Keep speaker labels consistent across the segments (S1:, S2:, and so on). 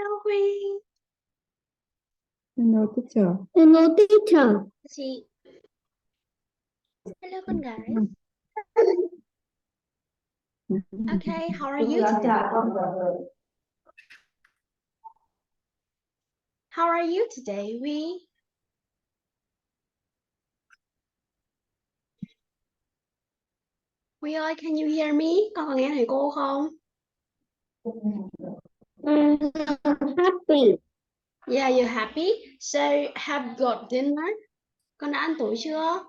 S1: Hello Huy.
S2: Hello teacher.
S3: Hello teacher.
S1: Chị. Hello con gái. Okay, how are you today? How are you today, Huy? Huy ơi, can you hear me? Con có nghe thầy cô không?
S3: Happy.
S1: Yeah, you happy? So, have got dinner? Con đã ăn tối chưa?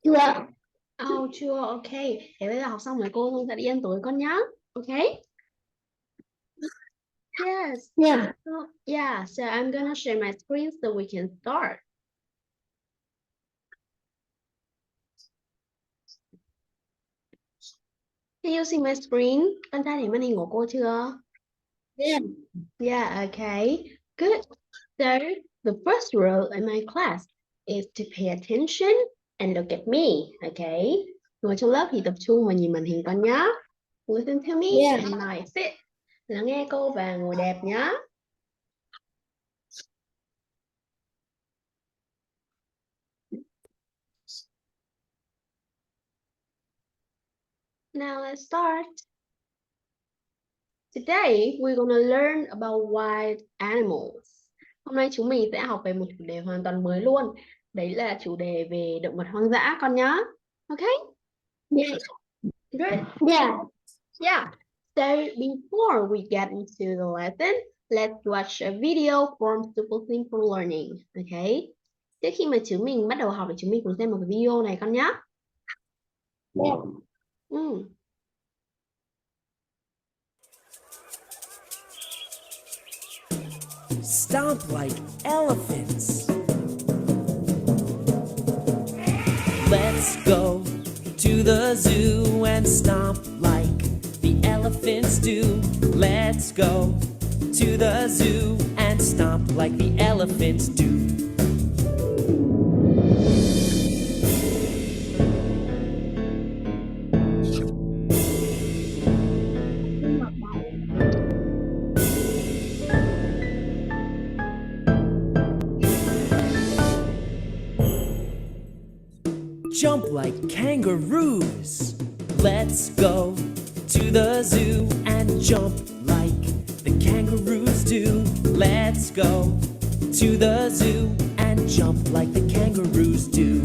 S3: Chưa.
S1: Oh, chưa, okay. Thế bây giờ học xong rồi cô sẽ đi ăn tối con nhá. Okay? Yes.
S3: Yeah.
S1: Yeah, so I'm gonna share my screen so we can start. Can you see my screen? Con thấy thấy màn hình của cô chưa?
S3: Yeah.
S1: Yeah, okay. Good. So, the first rule in my class is to pay attention and look at me, okay? Ngồi trong lớp thì tập trung và nhìn màn hình con nhá. Listen to me
S3: Yeah.
S1: and nice sit. Lắng nghe cô và ngồi đẹp nhá. Now let's start. Today we're gonna learn about wild animals. Hôm nay chúng mình sẽ học về một chủ đề hoàn toàn mới luôn. Đấy là chủ đề về động vật hoang dã con nhá. Okay?
S3: Yeah.
S1: Good.
S3: Yeah.
S1: Yeah. So before we get into the lesson, let's watch a video from Super Simple Learning. Okay? Trước khi mà chúng mình bắt đầu học thì chúng mình cùng xem một cái video này con nhé.
S3: Yeah.
S4: Stomp like elephants. Let's go to the zoo and stomp like the elephants do. Let's go to the zoo and stomp like the elephants do. Jump like kangaroos. Let's go to the zoo and jump like the kangaroos do. Let's go to the zoo and jump like the kangaroos do.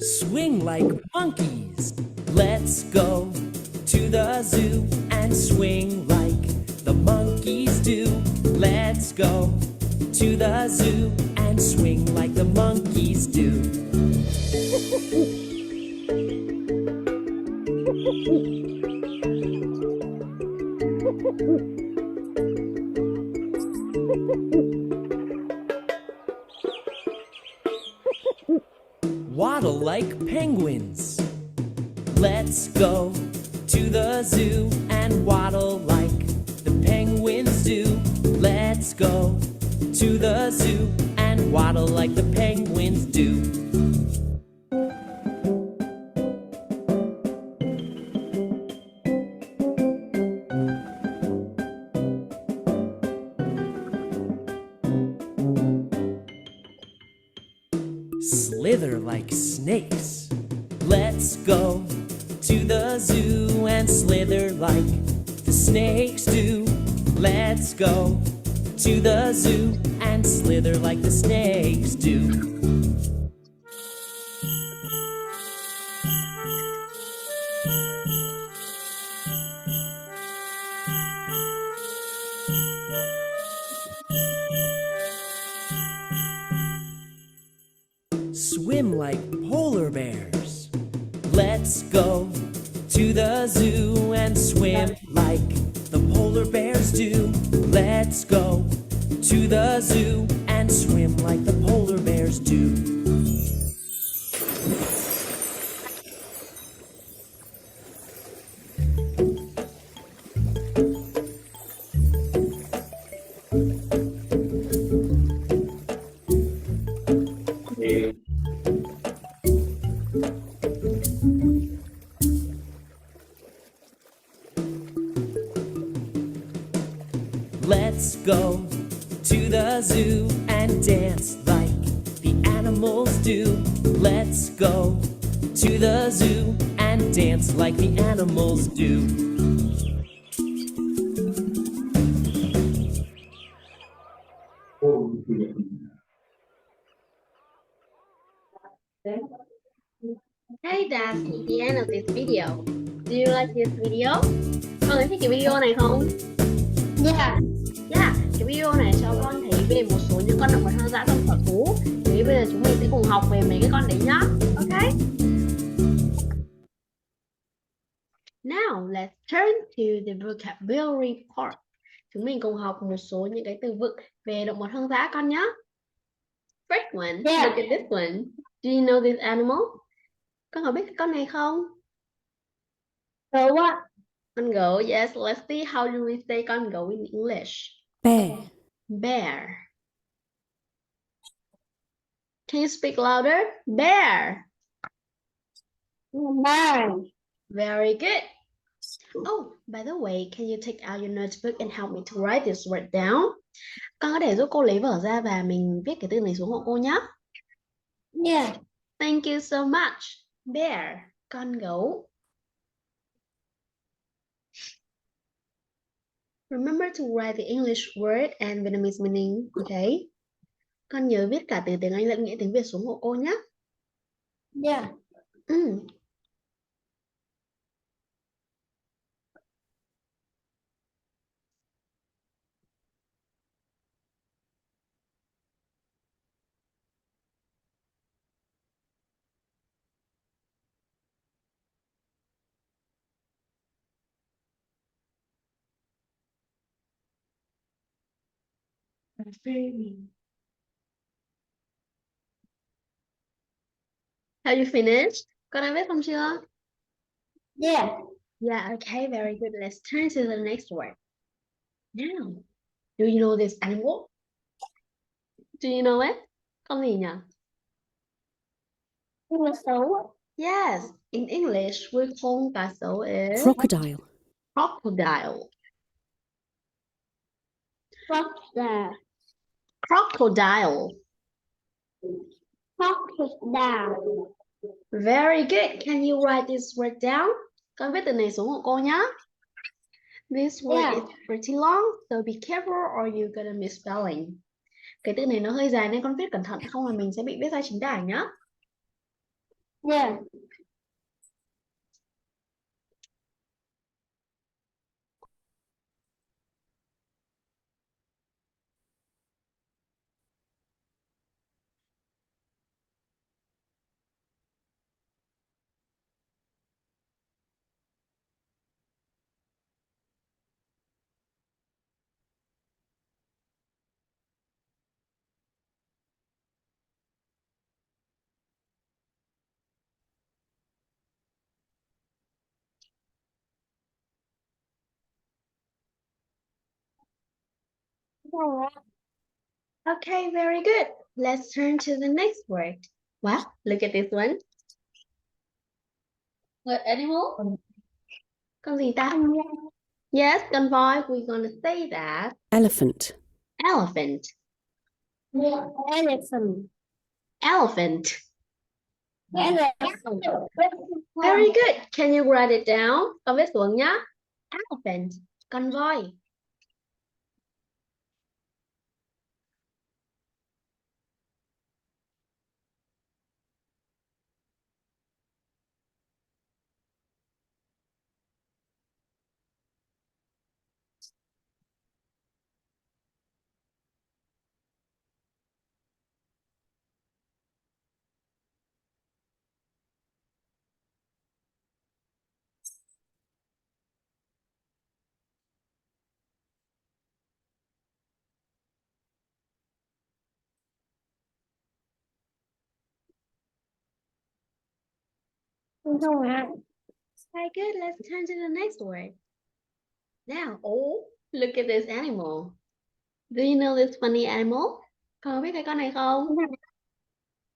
S4: Swing like monkeys. Let's go to the zoo and swing like the monkeys do. Let's go to the zoo and swing like the monkeys do. Waddle like penguins. Let's go to the zoo and waddle like the penguins do. Let's go to the zoo and waddle like the penguins do. Slither like snakes. Let's go to the zoo and slither like the snakes do. Let's go to the zoo and slither like the snakes do. Swim like polar bears. Let's go to the zoo and swim like the polar bears do. Let's go to the zoo and swim like the polar bears do. Let's go to the zoo and dance like the animals do. Let's go to the zoo and dance like the animals do.
S1: Hey, that's the end of this video. Do you like this video? Con có thích cái video này không?
S3: Yeah.
S1: Yeah, cái video này cho con thấy về một số những con động vật hoang dã trong sở thú. Thế bây giờ chúng mình sẽ cùng học về mấy cái con đấy nhá. Ok. Now let's turn to the vocabulary part. Chúng mình cùng học một số những cái từ vựng về động vật hoang dã con nhé. First one,
S3: Yeah.
S1: look at this one. Do you know this animal? Con có biết cái con này không?
S3: Gấu ạ.
S1: Con gấu, yes. Let's see how do we say con gấu in English.
S2: Bear.
S1: Bear. Can you speak louder? Bear.
S3: Bear.
S1: Very good. Oh, by the way, can you take out your notebook and help me to write this word down? Con có thể giúp cô lấy vở ra và mình viết cái từ này xuống hộ cô nhé.
S3: Yeah.
S1: Thank you so much. Bear, con gấu. Remember to write the English word and Vietnamese meaning, okay? Con nhớ viết cả từ tiếng Anh lẫn nghĩa tiếng Việt xuống hộ cô nhé.
S3: Yeah.
S1: Have you finished? Con đã viết xong chưa?
S3: Yeah.
S1: Yeah, okay, very good. Let's turn to the next word. Now, do you know this animal? Do you know it? Con gì nhỉ?
S3: Nhưng mà xấu ạ.
S1: Yes, in English, we call cá sấu is
S2: Crocodile.
S1: crocodile.
S3: Crocodile.
S1: Crocodile.
S3: Crocodile.
S1: Very good. Can you write this word down? Con viết từ này xuống hộ cô nhé. This word
S3: Yeah.
S1: is pretty long, so be careful or you're gonna miss spelling. Cái từ này nó hơi dài nên con viết cẩn thận không là mình sẽ bị viết sai chính tả nhá.
S3: Yeah.
S1: Okay, very good. Let's turn to the next word. Wow, look at this one. What animal? Con gì ta? Yes, con voi. We're gonna say that.
S2: Elephant.
S1: Elephant.
S3: Elephant.
S1: Elephant.
S3: Elephant.
S1: Very good. Can you write it down? Con viết xuống nhá. Elephant. Con voi.
S3: Không ạ.
S1: Very good. Let's turn to the next word. Now, oh, look at this animal. Do you know this funny animal? Con có biết cái con này không?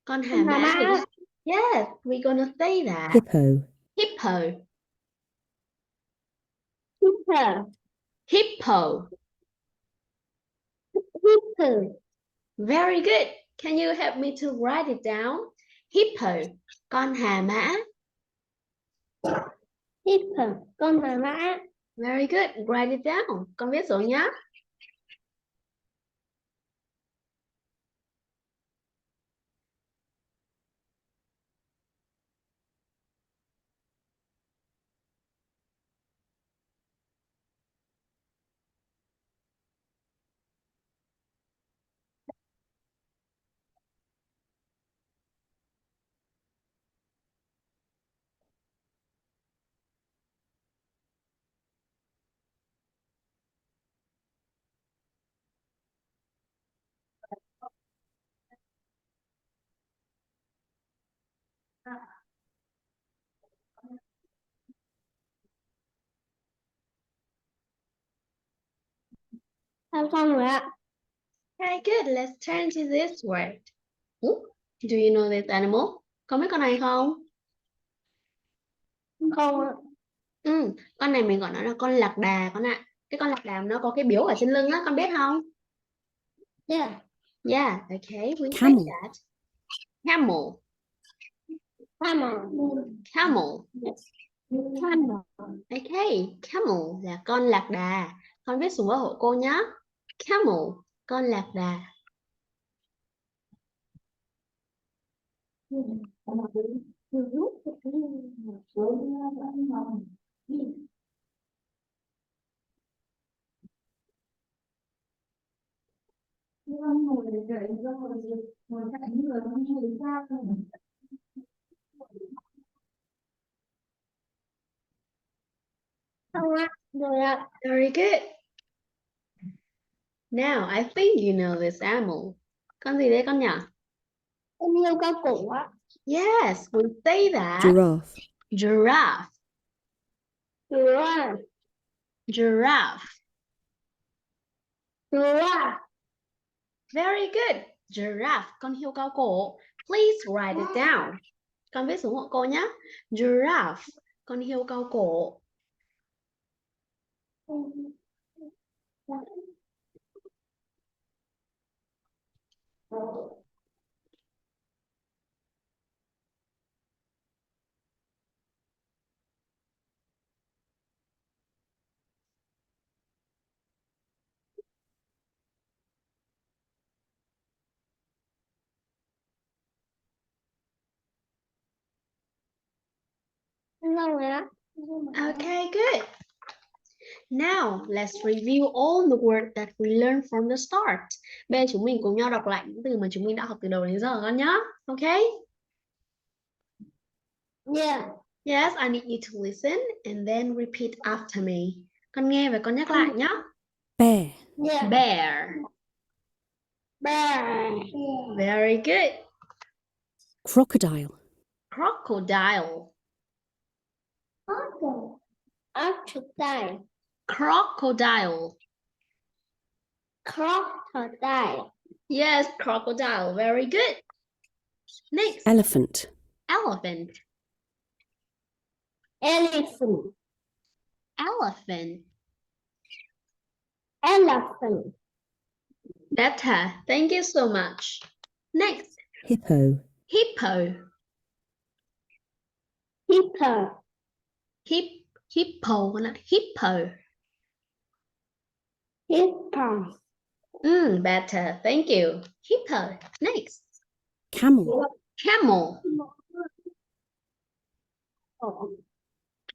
S1: Con hà mã. Yes, we're gonna say that.
S2: Hippo.
S1: Hippo.
S3: Super.
S1: Hippo.
S3: Hippo.
S1: Very good. Can you help me to write it down? Hippo, con hà mã.
S3: Hippo. Con hà mã.
S1: Very good. Write it down. Con viết xuống nhé.
S3: Sao xong rồi ạ?
S1: Okay, good. Let's turn to this word. Ooh, do you know this animal? Con biết con này không?
S3: Không ạ.
S1: Con này mình gọi nó là con lạc đà con ạ. Cái con lạc đà nó có cái biếu ở trên lưng á, con biết không?
S3: Yeah.
S1: Yeah, okay, we say
S4: Camel.
S1: that. Camel,
S3: Camel.
S1: camel.
S3: Camel.
S1: Okay, camel là con lạc đà. Con viết xuống vào hộ cô nhé. Camel, con lạc đà.
S3: Xong ạ. Rồi ạ.
S1: Very good. Now, I think you know this animal. Con gì đấy con nhỉ?
S3: Em yêu cao cổ ạ.
S1: Yes, we say that.
S4: Giraffe.
S1: Giraffe,
S3: Giraffe.
S1: giraffe.
S3: Giraffe.
S1: Very good. Giraffe, con hươu cao cổ. Please write it down. Con viết xuống hộ cô nhé. Giraffe, con hươu cao cổ.
S3: Xong rồi ạ.
S1: Okay, good. Now, let's review all the words that we learned from the start. Bây giờ chúng mình cùng nhau đọc lại những từ mà chúng mình đã học từ đầu đến giờ con nhé. Okay?
S3: Yeah.
S1: Yes, I need you to listen and then repeat after me. Con nghe và con nhắc lại nhé.
S4: Bear.
S3: Yeah.
S1: Bear.
S3: Bear.
S1: Very good.
S4: Crocodile.
S1: Crocodile.
S3: Crocodile.
S1: Crocodile.
S3: Crocodile.
S1: Yes, crocodile. Very good. Next,
S4: Elephant.
S1: elephant.
S3: Elephant.
S1: Elephant.
S3: Elephant.
S1: Better. Thank you so much. Next,
S4: Hippo.
S1: hippo.
S3: Hippo.
S1: Hippo, not hippo.
S3: Hippo.
S1: Better. Thank you. Hippo. Next,
S4: Camel.
S1: camel.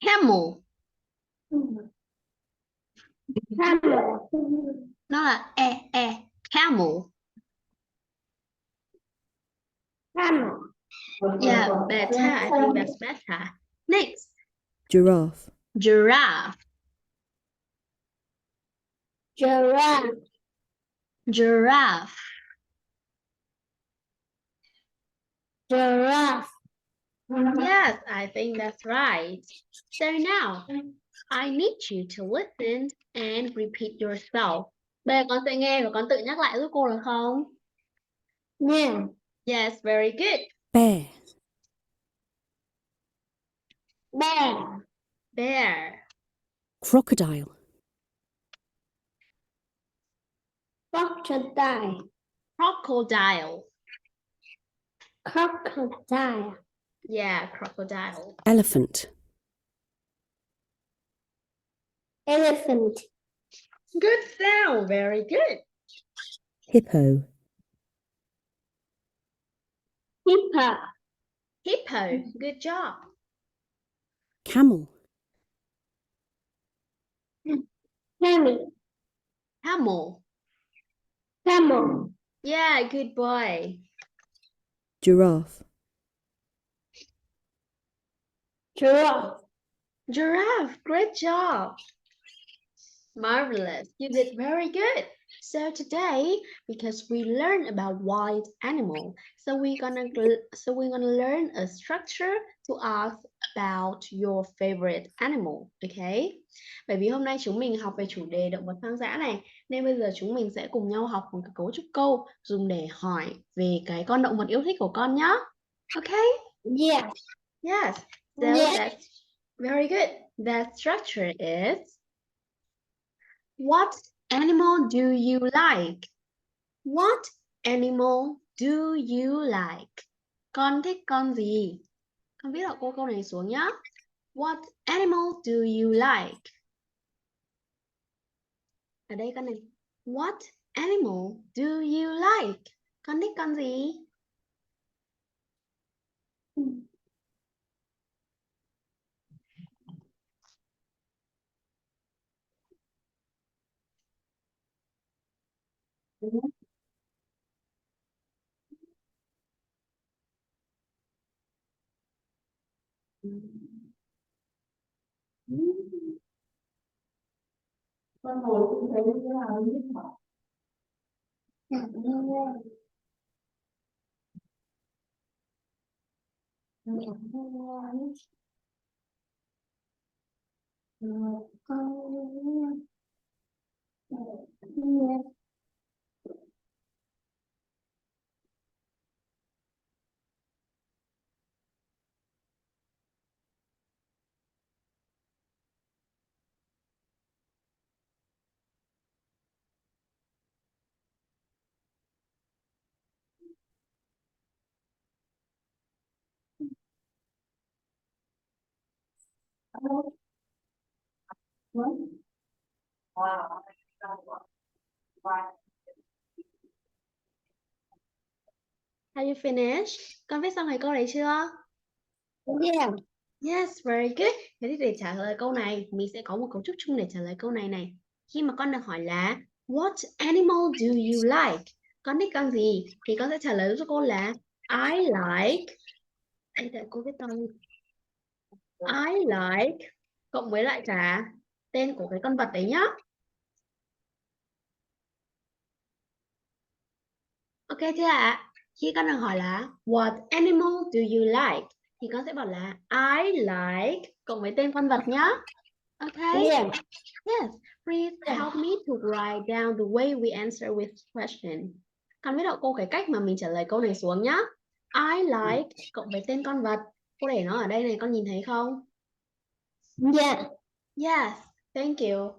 S1: Camel.
S3: Camel.
S1: Nó là camel.
S3: Camel.
S1: Yeah, better. I think that's better. Next,
S4: Giraffe.
S1: giraffe.
S3: Giraffe.
S1: Giraffe.
S3: Giraffe.
S1: Yes, I think that's right. So now, I need you to listen and repeat yourself. Bây giờ con sẽ nghe và con tự nhắc lại giúp cô được không?
S3: Yeah.
S1: Yes, very good.
S4: Bear.
S3: Bear.
S1: Bear.
S4: Crocodile.
S3: crocodile,
S1: Crocodile.
S3: crocodile,
S1: Yeah, crocodile.
S4: Elephant.
S3: elephant,
S1: Good sound. Very good.
S4: Hippo.
S3: hippo,
S1: Hippo. Good job.
S4: Camel.
S3: camel,
S1: Camel.
S3: camel,
S1: Yeah, good boy.
S4: Giraffe.
S3: giraffe,
S1: Giraffe. Great job. Marvelous. You did very good. So today, because we learned about wild animal, so we're gonna learn a structure to ask about your favorite animal, okay? Bởi vì hôm nay chúng mình học về chủ đề động vật hoang dã này, nên bây giờ chúng mình sẽ cùng nhau học một cái cấu trúc câu dùng để hỏi về cái con động vật yêu thích của con nhé. Okay?
S3: yes,
S1: Yes. So
S3: yes,
S1: that's very good. That structure is: what animal do you like? What animal do you like? Con thích con gì? Con viết đọc câu này xuống nhá. What animal do you like? Ở đây con này. What animal do you like? Con thích con gì?
S2: Con ngồi cũng thấy như thế nào biết hả?
S1: Have you finished? Con viết xong cái câu đấy chưa?
S3: yes,
S1: Yes, very good. Thế thì để trả lời câu này, mình sẽ có một cấu trúc chung để trả lời câu này này. Khi mà con được hỏi là what animal do you like? Con thích con gì? Thì con sẽ trả lời cho cô là I like. Đây, đợi cô viết to lên. I like cộng với lại cả tên của cái con vật đấy nhá. Ok chưa ạ? Khi con được hỏi là what animal do you like? Thì con sẽ bảo là I like cộng với tên con vật nhá. Ok?
S3: yes,
S1: Yes. Please help me to write down the way we answer with question. Con viết hộ cô cái cách mà mình trả lời câu này xuống nhá. I like cộng với tên con vật. Cô để nó ở đây này, con nhìn thấy không?
S3: yes.
S1: Yes. Thank you.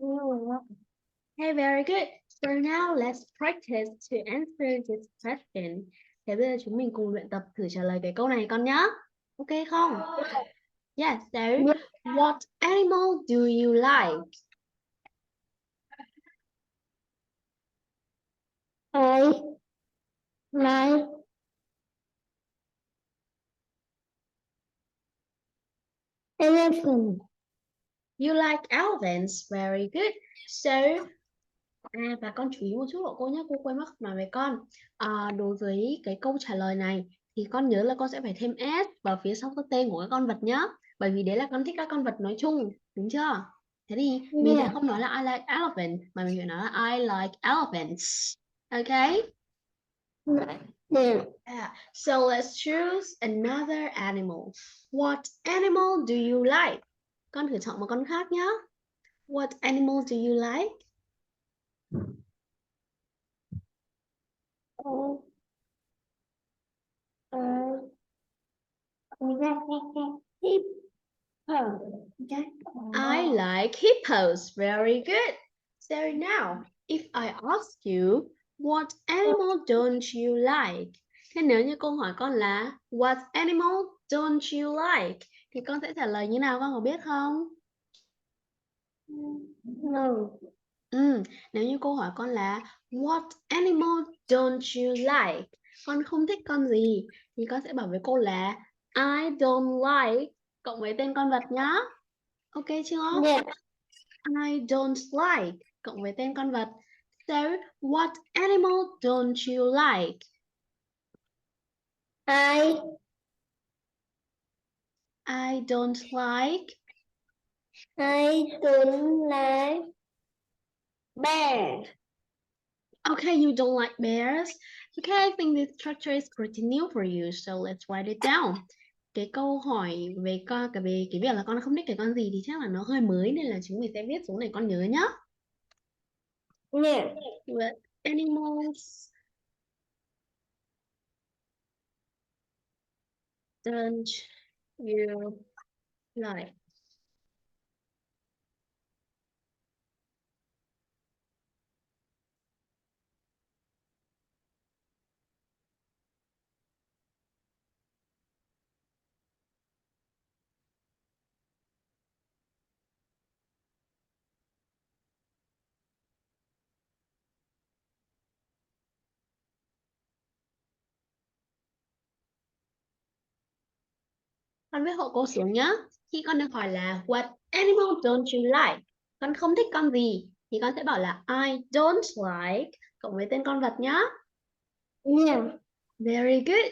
S1: Okay, very good. So now let's practice to answer this question. Thế bây giờ chúng mình cùng luyện tập thử trả lời cái câu này con nhá. Ok không? Yes, so what animal do you like?
S3: I like elephant.
S1: You like elephants. Very good. So, và con chú ý một chút của cô nhé, cô quên mất nói với con. Đối với cái câu trả lời này thì con nhớ là con sẽ phải thêm s vào phía sau cái tên của cái con vật nhá. Bởi vì đấy là con thích các con vật nói chung, đúng chưa? Thế thì mình sẽ
S3: Yeah.
S1: không nói là I like elephant mà mình phải nói là I like elephants. Okay?
S3: Yeah.
S1: Yeah. So let's choose another animal. What animal do you like? Con thử chọn một con khác nhá. What animal do you like?
S3: Hip.
S1: Okay. I like hippos. Very good. So now, if I ask you, what animal don't you like? Thế nếu như câu hỏi con là what animal don't you like? Thì con sẽ trả lời như nào con có biết không?
S3: No.
S1: Nếu như câu hỏi con là what animal don't you like? Con không thích con gì? Thì con sẽ bảo với cô là I don't like cộng với tên con vật nhá. Ok chưa?
S3: Yeah.
S1: I don't like cộng với tên con vật. So, what animal don't you like?
S3: I
S1: I don't like.
S3: don't like bear.
S1: Okay, you don't like bears. Okay, I think this structure is pretty new for you, so let's write it down. Cái câu hỏi về về cái việc là con không thích cái con gì thì chắc là nó hơi mới nên là chúng mình sẽ viết xuống để con nhớ nhá.
S3: Yeah.
S1: What animals don't you like? Con viết hộ cô xuống nhá. Khi con được hỏi là what animal don't you like? Con không thích con gì? Thì con sẽ bảo là I don't like cộng với tên con vật nhá.
S3: Yeah.
S1: Very good.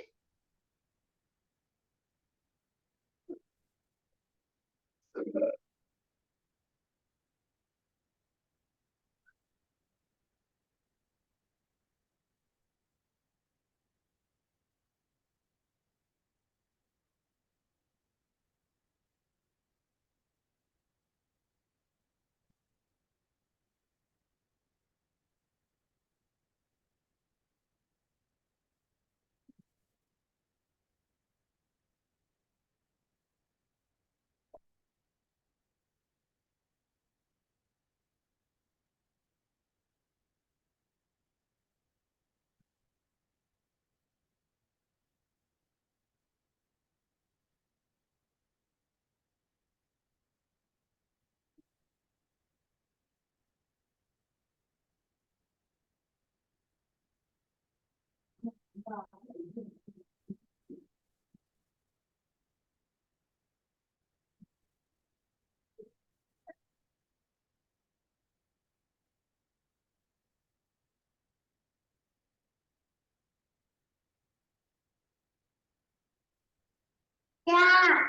S3: Yeah.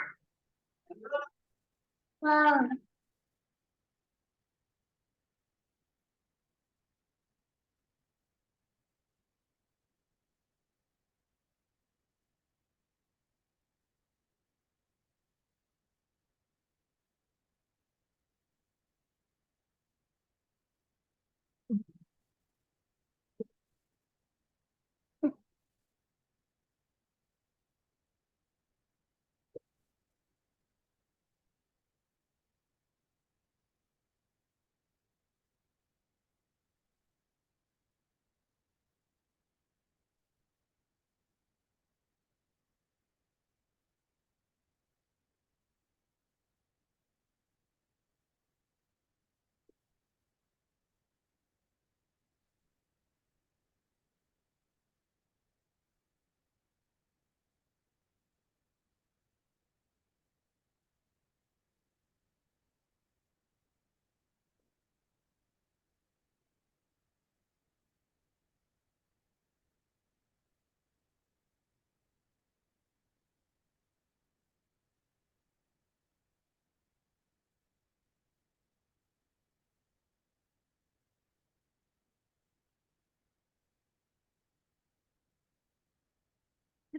S3: Wow.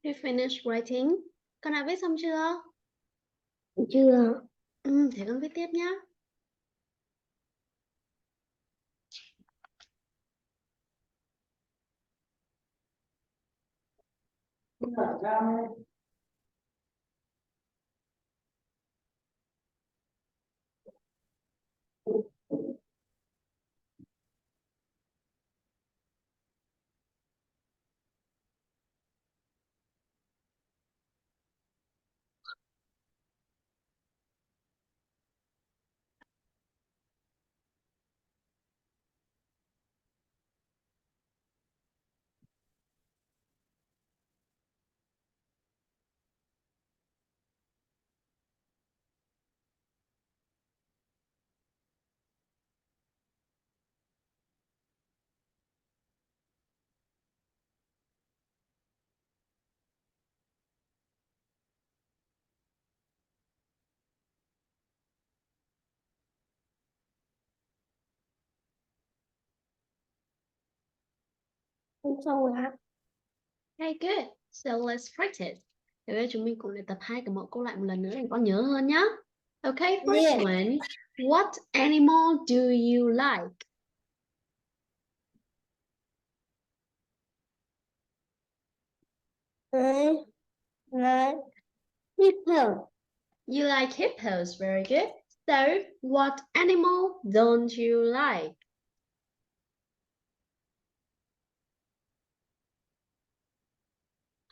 S1: Have you finished writing? Con đã viết xong chưa?
S3: Chưa.
S1: Thì con viết tiếp nhá.
S3: Không xong rồi ạ.
S1: Okay, good. So let's practice. Bây giờ chúng mình cùng luyện tập 2 cái mẫu câu lại một lần nữa để con nhớ hơn nhá. Okay, first
S3: Yeah.
S1: one. What animal do you like?
S3: Là hippo.
S1: You like hippos, very good. So, what animal don't you like?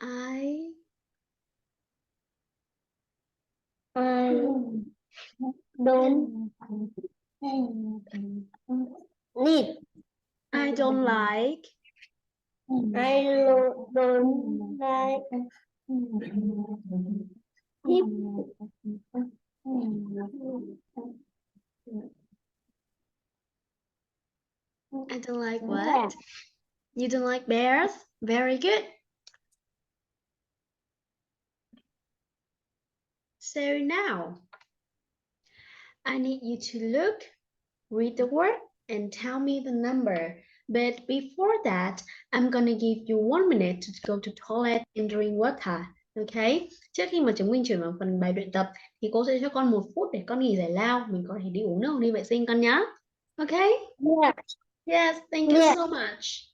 S1: I
S3: Don't need.
S1: I don't like.
S3: Don't like
S1: I don't like what? You don't like bears? Very good. So now, I need you to look, read the word, and tell me the number. But before that, I'm gonna give you 1 minute to go to toilet and drink water. Okay? Trước khi mà chúng mình chuyển vào phần bài luyện tập, thì cô sẽ cho con 1 phút để con nghỉ giải lao. Mình có thể đi uống nước, đi vệ sinh con nhé. Okay?
S3: Yeah.
S1: Yes, thank you
S3: Yeah.
S1: so much.